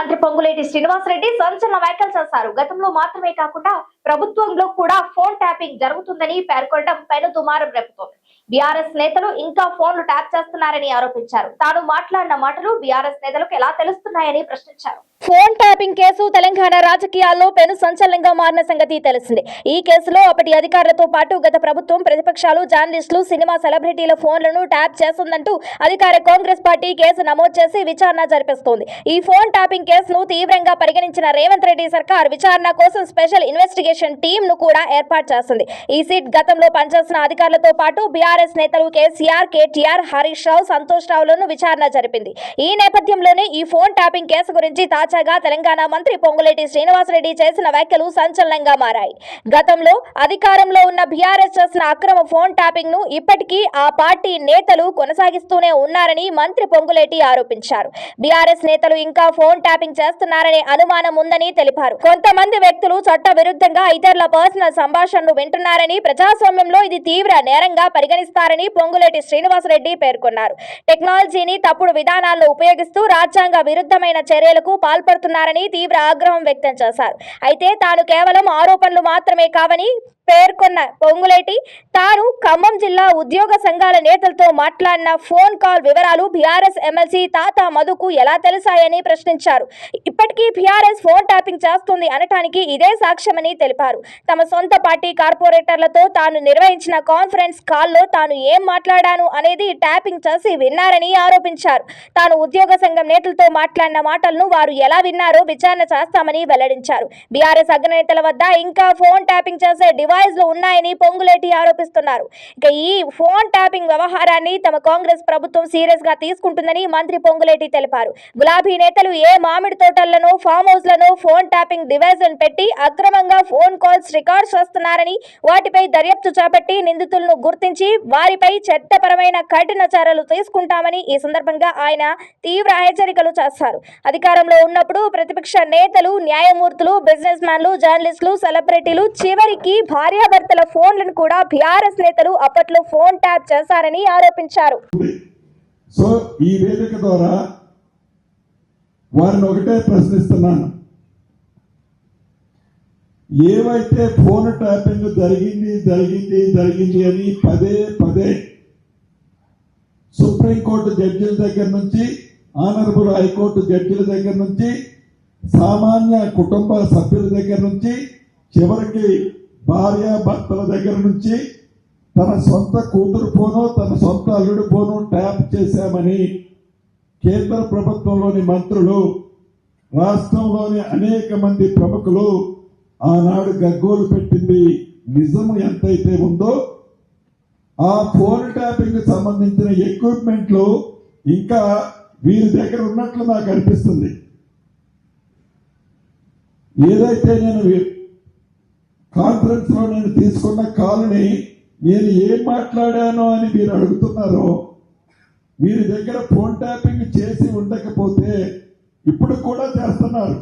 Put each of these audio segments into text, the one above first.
మంత్రి పొంగులేటి శ్రీనివాసరెడ్డి సంచలన వ్యాఖ్యలు చేశారు. గతంలో మాత్రమే కాకుండా ప్రభుత్వంలో కూడా ఫోన్ ట్యాపింగ్ జరుగుతుందని పేర్కొనడం పైన దుమారం రేపుతోంది. బీఆర్ఎస్ నేతలు ఇంకా ఫోన్లు ట్యాప్ చేస్తున్నారని ఆరోపించారు. తాను మాట్లాడిన మాటలు బీఆర్ఎస్ నేతలకు ఎలా తెలుస్తున్నాయని ప్రశ్నించారు. ఫోన్ ట్యాపింగ్ కేసు తెలంగాణ రాజకీయాల్లో పెను సంచలనంగా మారిన సంగతి తెలిసిందే. ఈ కేసులో అప్పటి అధికారులతో పాటు గత ప్రభుత్వం, ప్రతిపక్షాలు, జర్నలిస్టులు, సినిమా సెలబ్రిటీల ఫోన్లను ట్యాప్ చేస్తుందంటూ అధికార కాంగ్రెస్ పార్టీ కేసు నమోదు చేసి విచారణ జరిపిస్తోంది. ఈ ఫోన్ ట్యాపింగ్ కేసును తీవ్రంగా పరిగణించిన రేవంత్ రెడ్డి సర్కార్ విచారణ కోసం స్పెషల్ ఇన్వెస్టిగేషన్ టీమ్ ను కూడా ఏర్పాటు చేసింది. ఈ సీట్ గతంలో పనిచేసిన అధికారులతో పాటు బీఆర్ఎస్ నేతలు కేసీఆర్, కేటీఆర్, హరీష్ రావు, సంతోష్ రావులను విచారణ జరిపింది. ఈ నేపథ్యంలోనే ఈ ఫోన్ ట్యాపింగ్ కేసు గురించి తాజాగా తెలంగాణ మంత్రి పొంగులేటి శ్రీనివాసరెడ్డి చేసిన వ్యాఖ్యలు సంచలనంగా మారాయి. గతంలో అధికారంలో ఉన్న బీఆర్ఎస్ చేసిన అక్రమ ఫోన్ ట్యాపింగ్ ను ఇప్పటికీ ఆ పార్టీ నేతలు కొనసాగిస్తూనే ఉన్నారని మంత్రి పొంగులేటి ఆరోపించారు. బీఆర్ఎస్ నేతలు ఇంకా ఫోన్ ట్యాపింగ్ చేస్తున్నారనే అనుమానం ఉందని తెలిపారు. కొంతమంది వ్యక్తులు చట్ట విరుద్ధంగా ఇతరుల పర్సనల్ సంభాషణలు వింటున్నారని, ప్రజాస్వామ్యంలో ఇది తీవ్ర నేరంగా పరిగణిస్తారని పొంగులేటి శ్రీనివాసరెడ్డి పేర్కొన్నారు. టెక్నాలజీని తప్పుడు విధానాలను ఉపయోగిస్తూ రాజ్యాంగ విరుద్ధమైన చర్యలకు పాల్పడుతున్నారని తీవ్ర ఆగ్రహం వ్యక్తం చేశారు. అయితే తాను కేవలం ఆరోపణలు మాత్రమే కావని పేర్కొన్న పొంగులేటి తాను ఖమ్మం జిల్లా ఉద్యోగ సంఘాల నేతలతో మాట్లాడిన ఫోన్ కాల్ వివరాలు బీఆర్ఎస్ ఎమ్మెల్సీ తాతా మధుకు ఎలా తెలిసాయని ప్రశ్నించారు. ఇప్పటికీ బీఆర్ఎస్ ఫోన్ ట్యాపింగ్ చేస్తుంది అనటానికి ఇదే సాక్ష్యమని తెలిపారు. తమ సొంత పార్టీ కార్పొరేటర్లతో తాను నిర్వహించిన కాన్ఫరెన్స్ కాల్లో తాను ఏం మాట్లాడాను అనేది ట్యాపింగ్ చేసి విన్నారని ఆరోపించారు. తాను ఉద్యోగ సంఘం నేతలతో మాట్లాడిన మాటలను వారు ఎలా విన్నారో విచారణ చేస్తామని వెల్లడించారు. బీఆర్ఎస్ అగ్రనేతల వద్ద ఇంకా ఫోన్ ట్యాపింగ్ చేసే డివైస్లు ఉన్నాయని పొంగులేటి ఆరోపిస్తున్నారు. ఇక ఈ ఫోన్ ట్యాపింగ్ వ్యవహారాన్ని తమ కాంగ్రెస్ ప్రభుత్వం సీరియస్ గా తీసుకుంటుందని మంత్రి పొంగులేటి తెలిపారు. గులాబీ నేతలు ఏ మామిడి తోటలను, ఫామ్ హౌస్లను ఫోన్ ట్యాపింగ్ డివైస్లను పెట్టి అక్రమంగా ఫోన్ కాల్స్ రికార్డ్ చేస్తున్నారని, వాటిపై దర్యాప్తు చేపట్టి నిందితులను గుర్తించి వారిపై చట్టపరమైన కఠిన చర్యలు తీసుకుంటామని ఈ సందర్భంగా ఆయన తీవ్ర హెచ్చరికలు చేశారు. అధికారంలో ఉన్నప్పుడు ప్రతిపక్ష నేతలు, న్యాయమూర్తులు, బిజినెస్ మ్యాన్లు, జర్నలిస్టులు, సెలబ్రిటీలు, చివరికి భార్యాభర్తల ఫోన్లను కూడా బీఆర్ఎస్ నేతలు అప్పట్లో ఫోన్ ట్యాప్ చేశారని ఆరోపించారు. సో ఈ వేదిక ద్వారా వారిని ఒకటే ప్రశ్నిస్తున్నాను. ఏవైతే ఫోన్ ట్యాపింగ్ జరిగింది అని పదే పదే సుప్రీంకోర్టు జడ్జిల దగ్గర నుంచి, ఆనరబుల్ హైకోర్టు జడ్జిల దగ్గర నుంచి, సామాన్య కుటుంబ సభ్యుల దగ్గర నుంచి, చివరికి భార్య భర్తల దగ్గర నుంచి తన సొంత కూతురు ఫోను, తన సొంత అల్లుడి ఫోను ట్యాప్ చేశామని కేంద్ర ప్రభుత్వంలోని మంత్రులు, రాష్ట్రంలోని అనేక మంది ప్రముఖులు ఆనాడు గగ్గోలు పెట్టింది నిజం ఎంతైతే ఉందో, ఆ ఫోన్ ట్యాపింగ్ సంబంధించిన ఎక్విప్మెంట్లు ఇంకా వీరి దగ్గర ఉన్నట్లు నాకు అనిపిస్తుంది. ఏదైతే నేను కాన్ఫరెన్స్ లో నేను తీసుకున్న కాల్ని నేను ఏం మాట్లాడానో అని మీరు అడుగుతున్నారో, వీరి దగ్గర ఫోన్ ట్యాపింగ్ చేసి ఉండకపోతే ఇప్పుడు కూడా చేస్తున్నారు.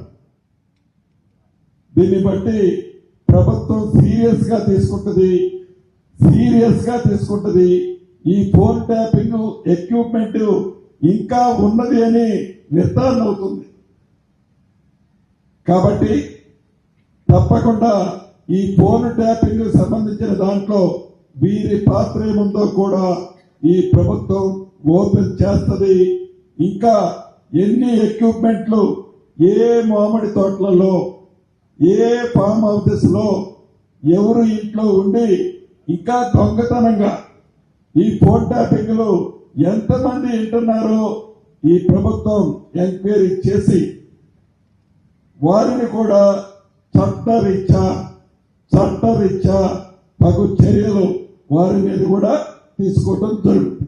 దీన్ని బట్టి ప్రభుత్వం సీరియస్ గా తీసుకుంటుంది. ఈ ఫోన్ ట్యాపింగ్ ఎక్విప్మెంట్ ఇంకా ఉన్నది అని నిర్ధారణ అవుతుంది. కాబట్టి తప్పకుండా ఈ ఫోన్ ట్యాపింగ్ సంబంధించిన దాంట్లో వీరి పాత్ర ఏముందో కూడా ఈ ప్రభుత్వం ఓపెన్ చేస్తుంది. ఇంకా ఎన్ని ఎక్విప్మెంట్లు ఏ మామిడి తోటలలో, ఏ ఫామ్ హౌసెస్ లో ఎవరు ఇంట్లో ఉండి ఇంకా దొంగతనంగా ఈ ఫోన్ ట్యాపింగ్ లో ఎంతమంది వింటున్నారో ఈ ప్రభుత్వం ఎంక్వైరీ చేసి వారిని కూడా చట్టరీత్యా తగు చర్యలు వారి మీద కూడా తీసుకోవడం జరుగుతుంది.